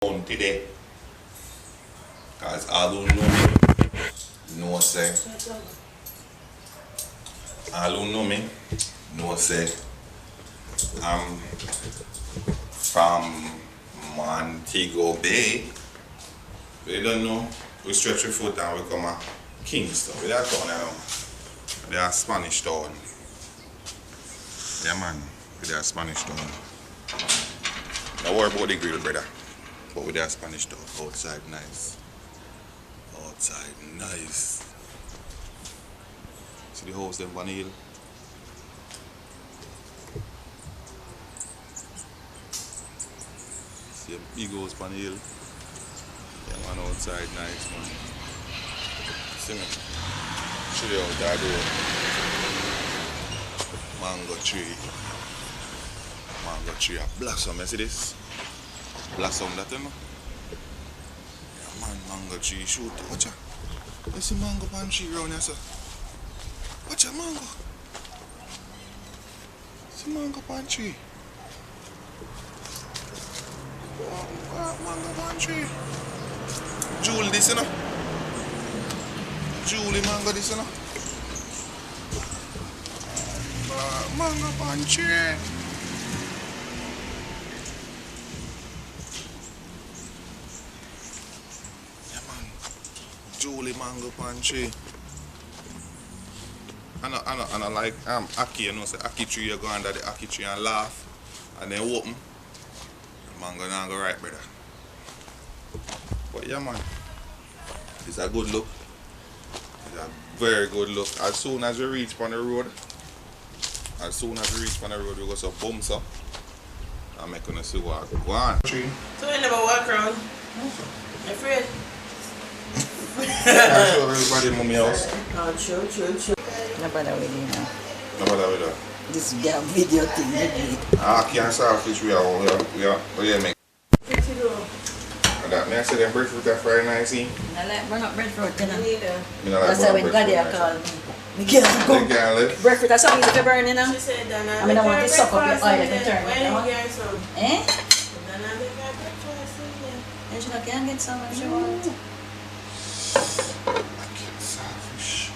today, cause all who know me know say I'm from Montego Bay. They don't know, we stretch your foot and we come to Kingston. We are town now. They are Spanish town. Yeah man, they are Spanish town. Don't worry about the grill, brother. But with that Spanish town, outside nice. Outside nice. See the house them on the hill? See a big house on the hill? Yeah man, outside nice man. See me? Show you out that door. Mango tree. Mango tree a blossom, you see this? Blossom that you know? Yeah man, mango tree shoot. Watch out. You see mango pan tree around here, sir? Watch out, mango. See mango pan tree. Mango pan tree. Julie this, you know? Julie mango this, you know? Mango pan tree. Julie mango pan tree. I like Aki, you know, say Aki tree, you go under the Aki tree and laugh and then open. The mango now go right, brother. But yeah man, it's a good look. It's a very good look. As soon as you reach on the road, we go some bumps up. I'm making us see what go on. So you never walk around? Afraid? I show everybody in mommy house. Oh, true. No bother with you now. No bother with that. This damn video thing you need. I can't serve fish we are make. That me I say them breadfruit are very nice. I like burn up breadfruit, you know. Neither. That's why when God here call me. Me can't go. They can't live. Breadfruit are so easy to burn, you know. She said Dana. I mean, I want to suck up your oil and turn it, you know. When you get some? Eh? Dana make her breakfast, yeah. And she can get some if she wants. I can't serve fish.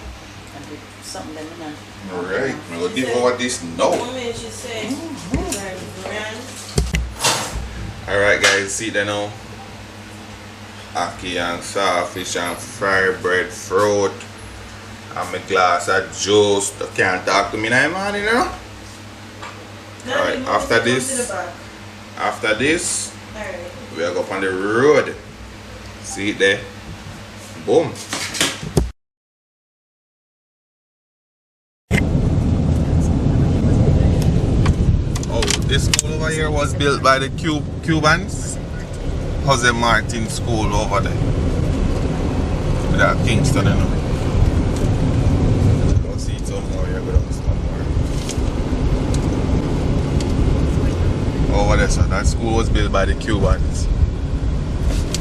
Can do something then, you know. Alright, I'm going to give over this now. Mommy, she said, Alright guys, see that now. Aki and sawfish and fried breadfruit. And my glass of juice. You can't talk to me now, man, you know? Alright, after this, we are going on the road. See it there? Boom. Oh, this school over here was built by the Cubans. Jose Martin School over there. With that Kingston, you know. Go see it some more, you go down some more. Over there, so that school was built by the Cubans.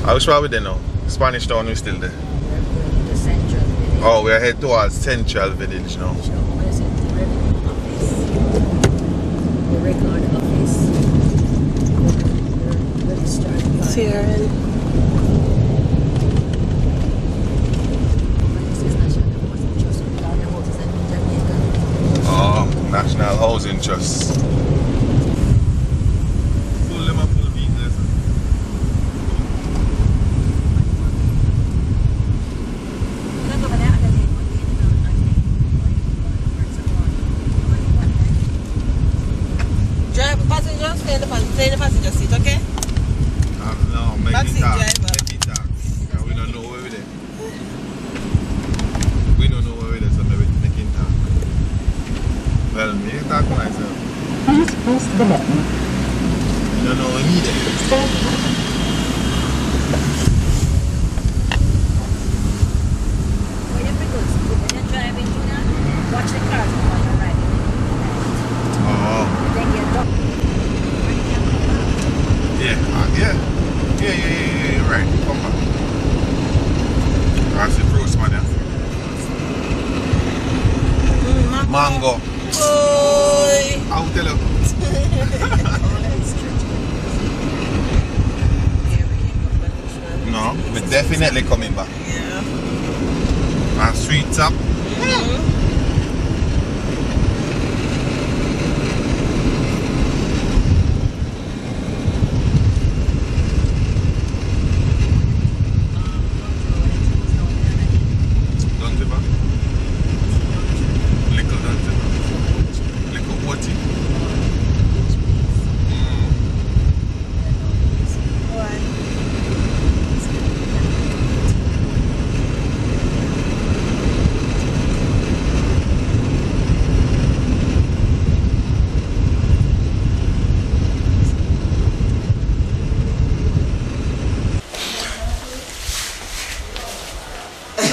I was probably there now. Spanish town, we're still there. The central village. Oh, we're headed towards Central Village now. What is it? The record office. The registrar. Sierra. Oh, National Housing Trust. Full Liverpool business. Drive passengers, stay in the passenger seat, okay? No, make Backseat it talk. driver. Make it talk. Yeah, we don't know where we're there. We don't know where we're there, so maybe make it talk. Well, me talk to myself. Please press the button. We don't know where we're there. Watch the cars while you're riding. Oh. Then get up. Yeah, you're right. Come back. That's the fruits, man. Mango. Boy. I'll tell you. definitely coming back. Yeah. And sweet top.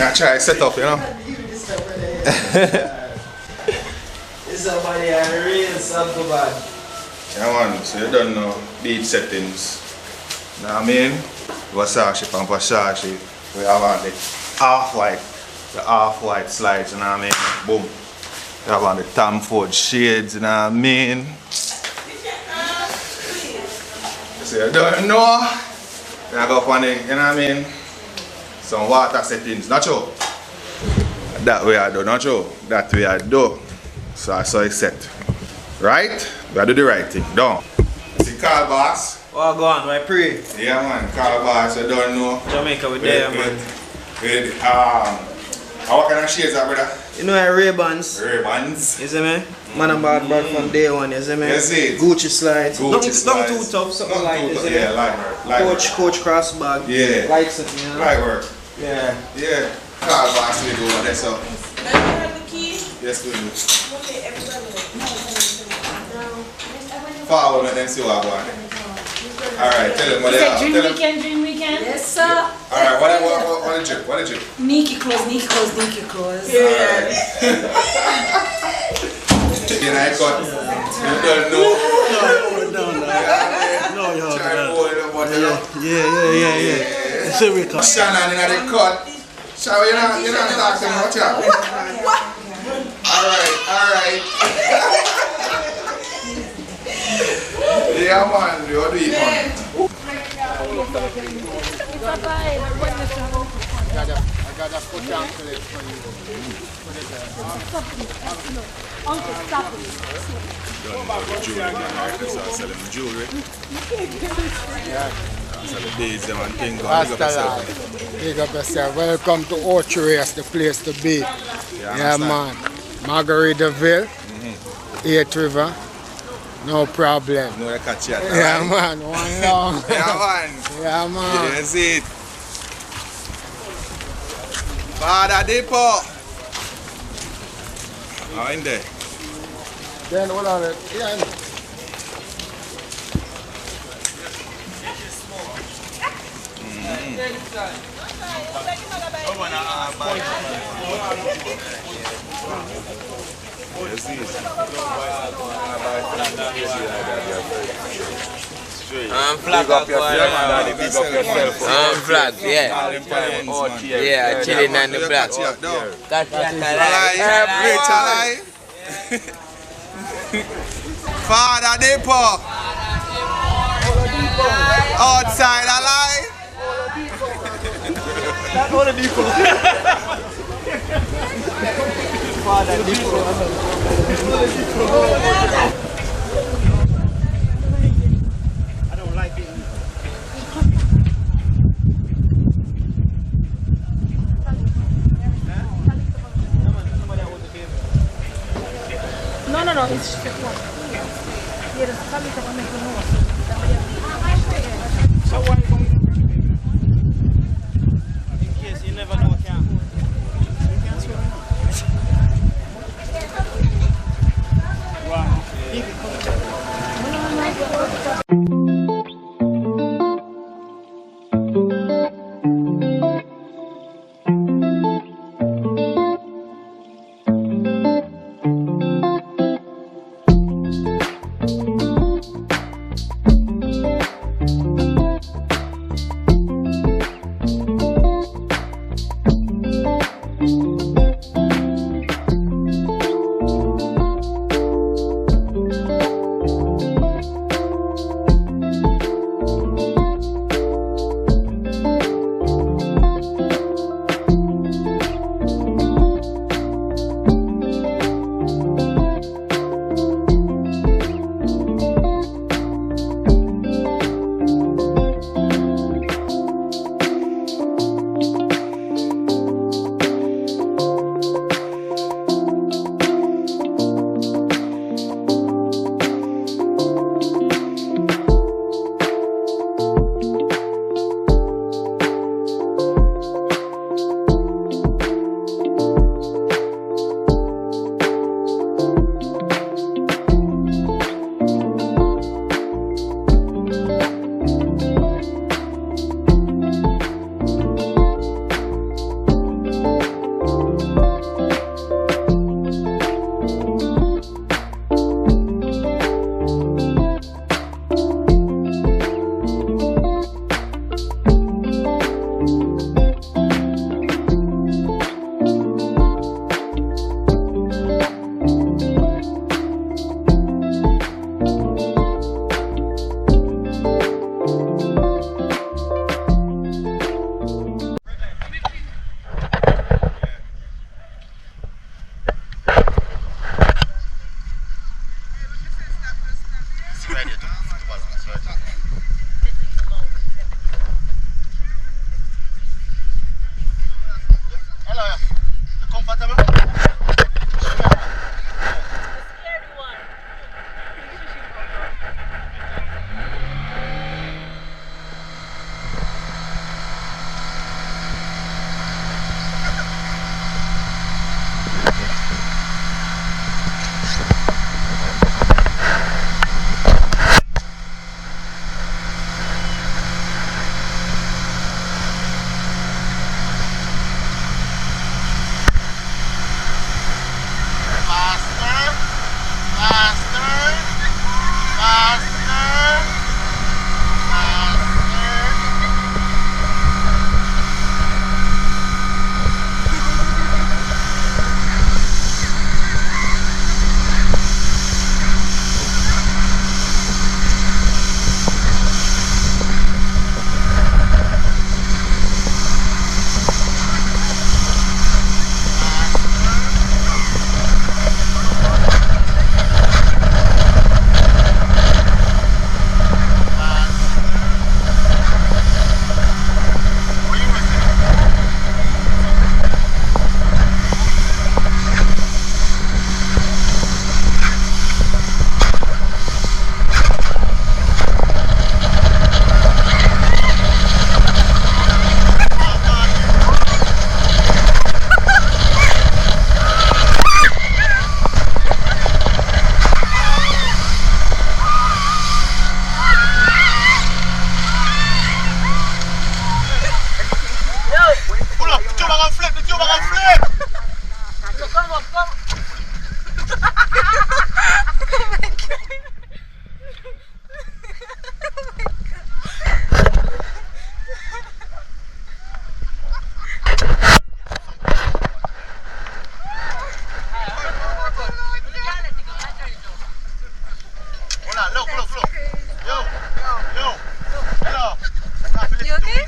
I try to set up, you know. It's somebody a real something bad. Yeah man, so you don't know beat settings. Know what I mean? Versace and Versace. We have on the half-white slides, you know what I mean? Boom. We have on the Tom Ford shades, you know what I mean? So you don't know. We go up on the, you know what I mean? Some water settings, not true. That way I do, not true. That way I do. So I saw it set. Right? We gotta do the right thing. Done. See Carl Boss? Oh, go on, I pray. Yeah man, Carl Boss, you don't know. Jamaica, we there, man. What kind of shades are, brother? You know, Ray-Bans. Ray-Bans. You see me? Man and bad bird from day one, you see me? You see it? Gucci slides. Gucci Not too slides. tough, something Not like too this, tough, you see me? yeah, light work. Coach cross bag. Yeah. Like something, you know? Light work. Yeah. Yeah. Carl Boss, we do what that's up. Does you have the key? Yes, we do. Okay, everybody. Follow me, then see what I want. Alright, tell them what they are. Dream Tell them. weekend, dream weekend. Yes, sir. Alright, what did you? What did you? Nikki clothes, Nikki clothes, Nikki clothes. Yeah. Can I cut? You don't know. No, you Try to hold it up, but you know. Yeah. See we come. Shannon in the cut. Shall you're not talking much. Alright. Yeah man, you do it man. Uncle, stop it. Jewelry. Big up yourself. Welcome to OCHO, the place to be. Yeah man. Margaritaville, 8th River. No problem. No, I catch you at Yeah man, one long. Yeah man. Yeah man. Yes it. Fada Dippo. How in there? Then what are it? Yeah. I'm flag up yourself. I'm flag, yeah. Yeah, chilling on the block. Fada Dippo. Outside alive. That's all the Dippo. Father Dippo. I don't like it. No, it's just yeah, the family can make a noise. In case you never know,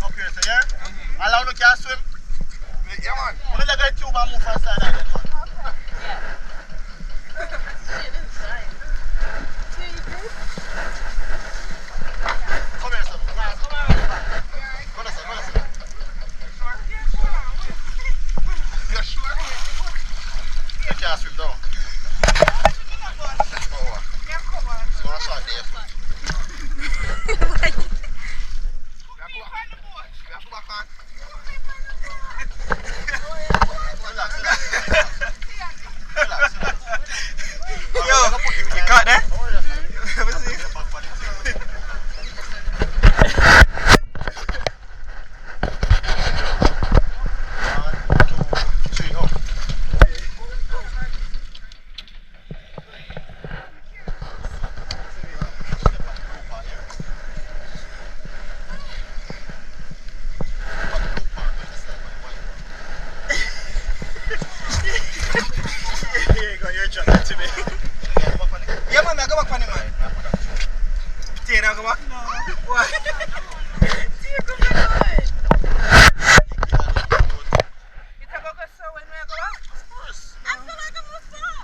up here, so yeah? Allow no can swim. Yeah, man. We're going to get tube and move from side of that one. Come here, son. Come on. Go to sir. You're sure? You can't swim down. Let's go over. It's going to short there. Yo, you caught that? Let me see. Yeah, man, I go back on him, man. Tina, go back? No. Why? Tina, come back on. You come back so when we go back? Of course. I feel like I'm gonna fall.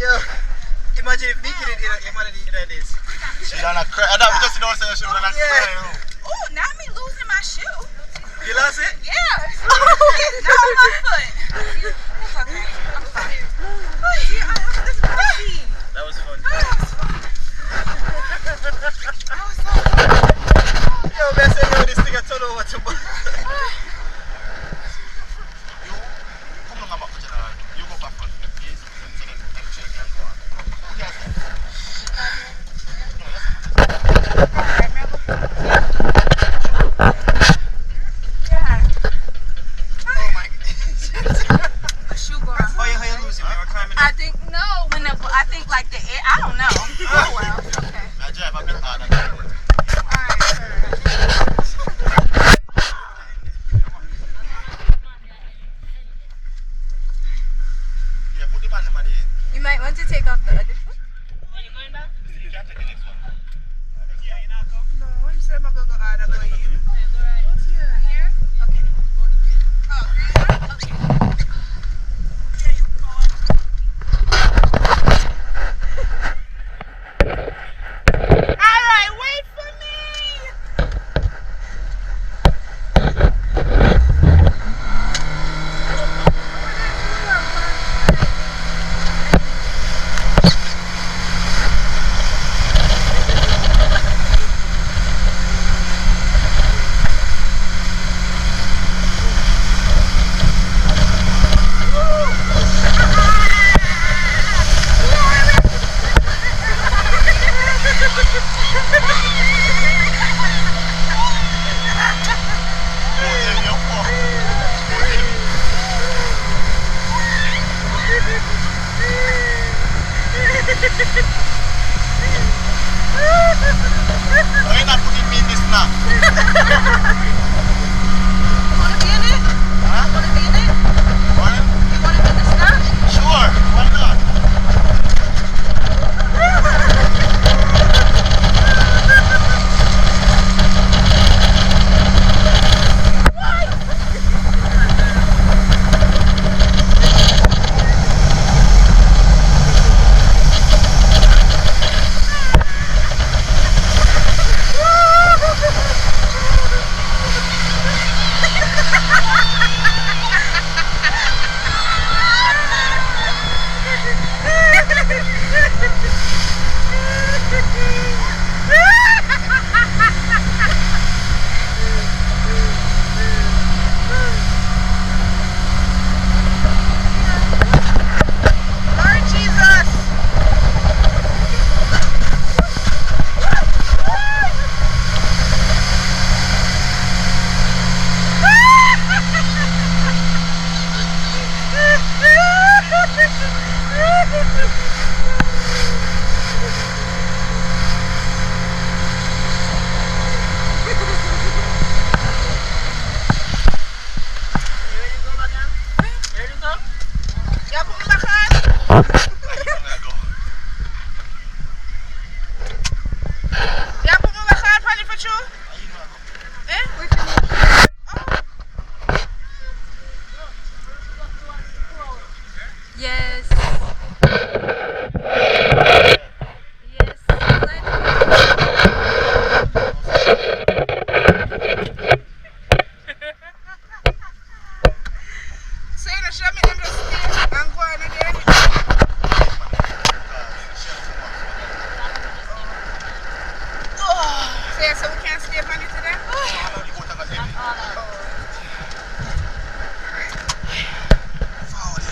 Yo, imagine if Vicky did it, imagine this. She's on a cry. I don't just don't say she's on a cry. Oh, not me losing my shoe. You lost it? Yeah. Not on my foot. It's okay. I'm fine. Oh, yeah, this is crazy. That was fun. Yo, man, say yo, this thing I told her what to buy. You, come on, back to general. You go back on. Yes, and go on. Yes. Oh my God. Shoe going. How you losing? You were climbing I think no. I think like the air. I don't know. Oh well. Okay. I drive a bit harder. All right.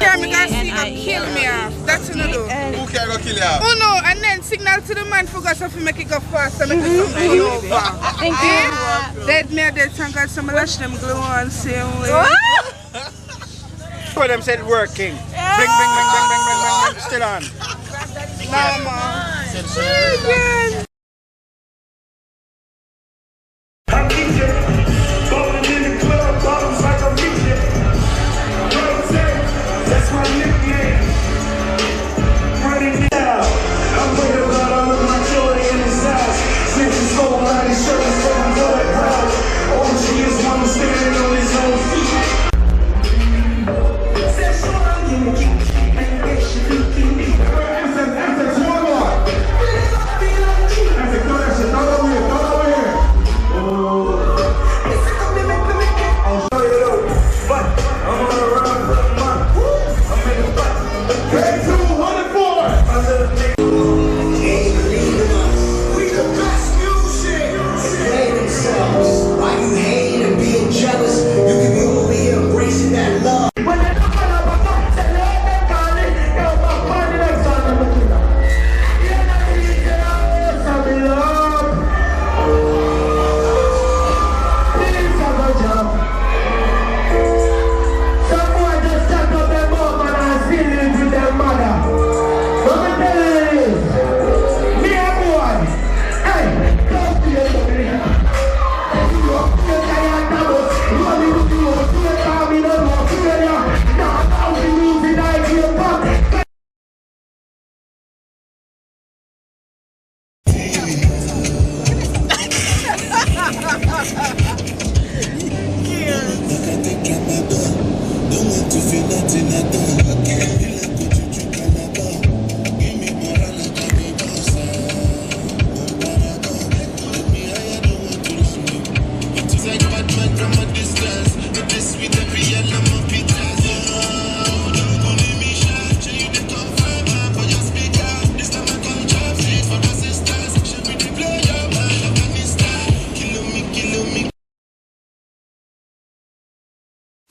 car, me gonna see go kill me off. That's what I do. Who can go kill you? Oh no, and then signal to the man for us to make it go faster, make it come over. Thank you. Dead me dead and got some lash them glue on same way. For them said working. Bring. Still on. No man. That's my nickname. Running down. I'm worried about all of my joy in his eyes. Since his whole body shirt is so good, proud. Oh, she is one standing on his own feet.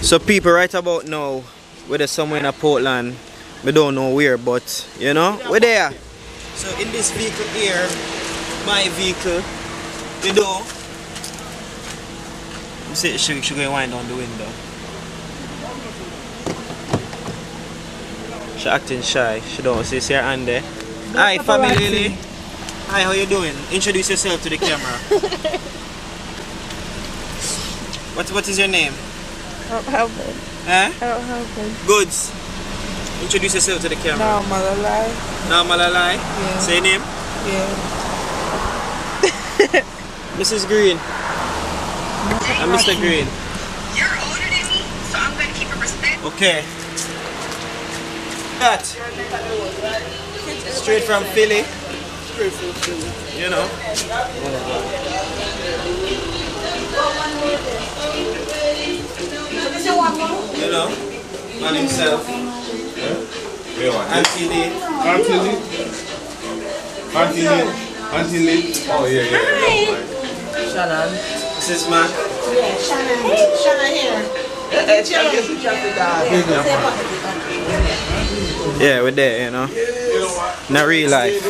So people, right about now, we're somewhere in Portland. We don't know where, but you know, we're there. So in this vehicle here, my vehicle, you know, you see she going wind down the window. She acting shy. She don't see her hand there. Hi family. Hi, how you doing? Introduce yourself to the camera. What is your name? I don't have it. Eh? I don't have it. Goods. Introduce yourself to the camera. No, Malalai. Now Malalai? Yeah. Say your name? Yeah. Mrs. Green. And Mr. Green. You're older than me, so I'm gonna keep it respectful. Okay. That. Straight from Philly. You know. You know, man himself. Auntie Lee. Oh yeah. Shannon. This is Mac. Yeah, Shannon here. Yeah, we're there, you know. Not real life.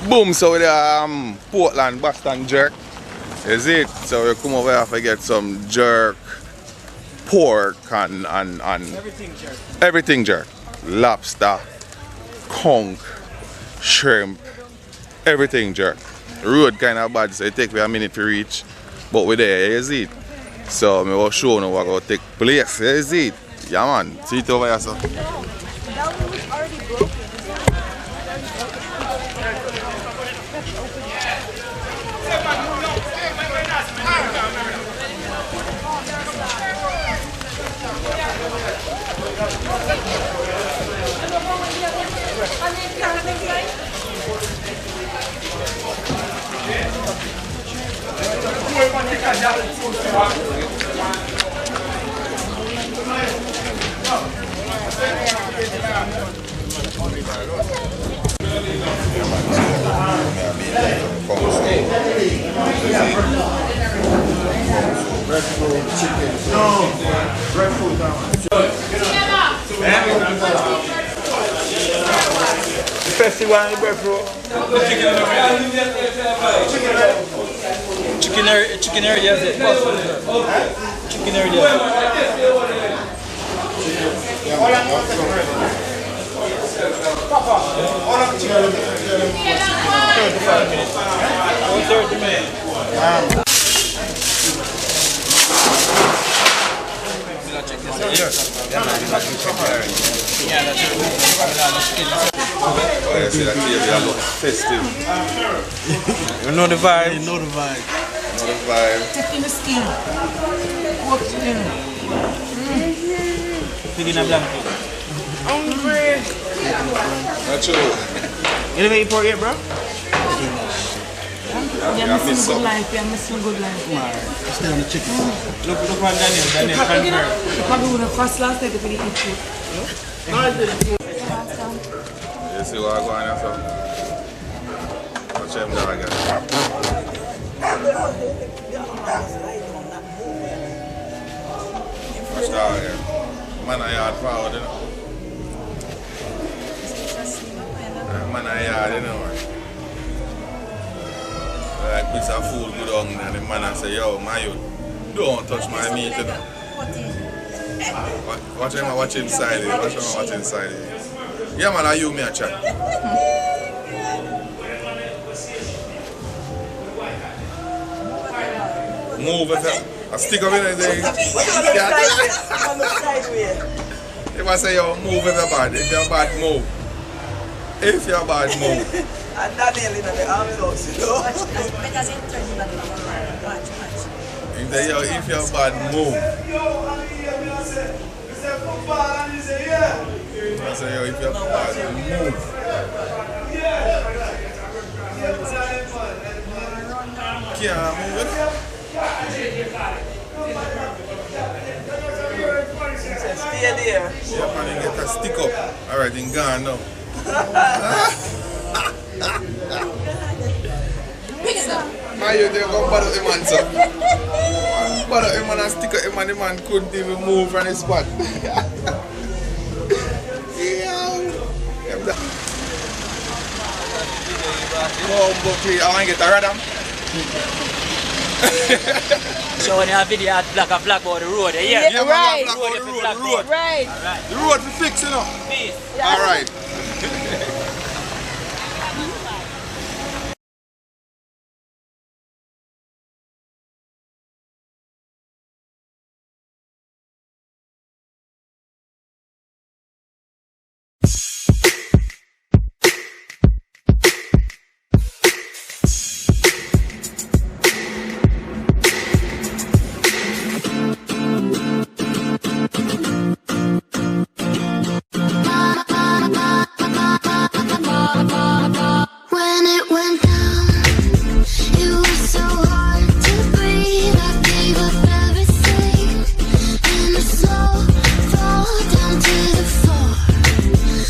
Boom, so with the Portland Boston jerk. Is it? So we come over here to get some jerk, pork and Everything jerk. everything jerk. Lobster, conch, shrimp, everything jerk. Road kind of bad, so it take me a minute to reach. But we're there, you see it? So I will show you what going to take place, you see it? Yeah man, see it over here, so. That one was already broken. Breadfruit, chicken. No, breadfruit. The festival and the breadfruit. Chicken area is it? Chicken area. Papa, 35 minutes. 30 minutes. Oh, you see that TV look festive. You know the vibe. Know the vibe. Taking the skin. What's in it? Pig in a blanket. Hungry. Not true. You never eat pork yet, bro? You're missing good life. You're missing good life. Stay on the chicken. Look man, Daniel, confirm. You probably would have first last night if you didn't eat food. You see what I'm going after? Watch him down again. Watch that again. Man, I yard forward, you know. Man, I yard, you know. Like piece of food good on and the man I say, yo, my youth, don't touch my meat, you know. Watch him watch inside it. Watch him watch inside it. Yeah man, you me a chat. Move it. I stick up in there. If I say yo, move if you're bad. If you're bad, move. If you're bad, move. And Daniel in the arms also, you know. If you're bad, move. I say yo, if you're bad, move. Can't move it. Stay there. Yeah man, you get a stick up. Alright, in gone now. My you there go bother him man, sir. Bother him man and stick up him and the man couldn't even move from his spot. Oh, I want to get a radam. So when you have video at black and black about the road, yeah? Yeah, man, black about the road. Right. The road for fix, you know. Alright.